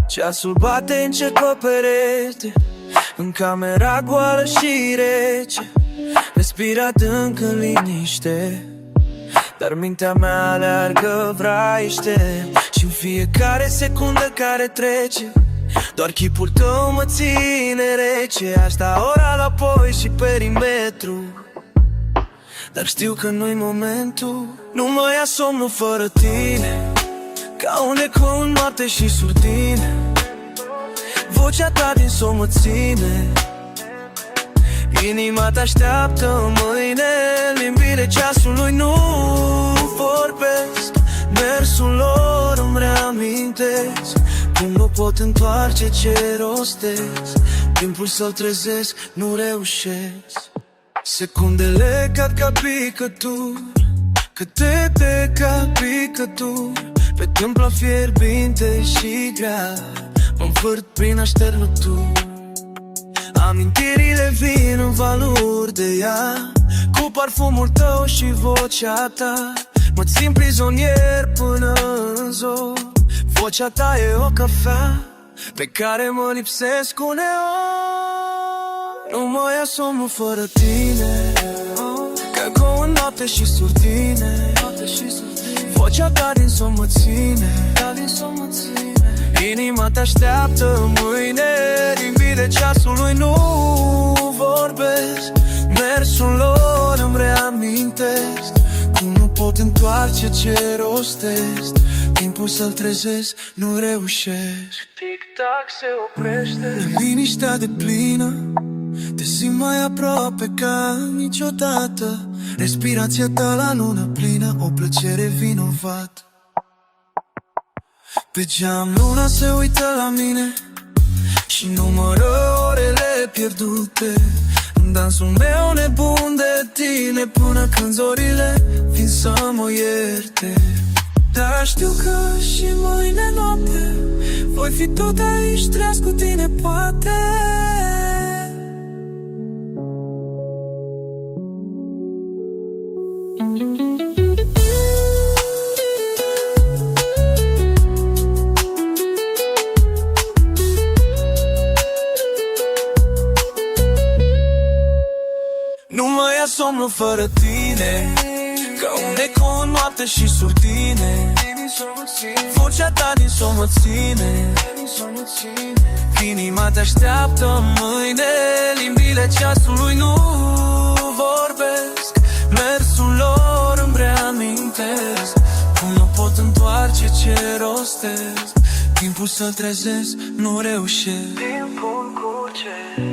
Ceasul bate încet pe perete, în camera goală și rece. Respir adânc în liniște, dar mintea mea aleargă vraiște. Și-n fiecare secundă care trece, doar chipul tău mă ține rece. Aș sta ora la poi și perimetru, dar știu că nu-i momentul. Nu mă ia somnul fără tine, ca un eco în noapte și surdine. Vocea ta din somn mă ține, inima te-așteaptă mâine. Limbile ceasului nu vorbesc, mersul lor îmi reamintesc cum nu pot întoarce ce rostesc. Timpul să-l trezesc, nu reușesc. Secundele cad ca picături, câte ca picături, pe tâmpla fierbinte și grea. Mă învârt prin așternături, amintirile vin în valuri de ea, cu parfumul tău și vocea ta. Mă țin prizonier până în zor. Vocea ta e o cafea pe care mă lipsesc uneori. Nu mă ia somnul fără tine, ca go în noapte și surdine. Vocea ta din somn mă ține, inima te-așteaptă mâine. Limbile ceasului nu vorbesc, mersul lor îmi reamintesc cum nu pot întoarce ce rostesc. Timpul să-l trezesc, nu reușesc. Tic-tac se oprește, liniștea de plină, te simt mai aproape ca niciodată. Respirația ta la lună plină, o plăcere vinovată. Pe geam luna se uită la mine și numără orele pierdute în dansul meu nebun de tine, până când zorile vin să mă ierte. Dar știu că și mâine noapte voi fi tot aici, treaz cu tine poate. Nu mă ia somnul fără tine, ca un eco în noapte și surdine. Vocea ta din somn mă ține, inima te-așteaptă mâine. Limbile ceasului nu vorbesc, mersul lor îmi reamintesc cum nu pot întoarce ce rostesc. Timpul să-l trezesc, nu reușesc. Timpul curge,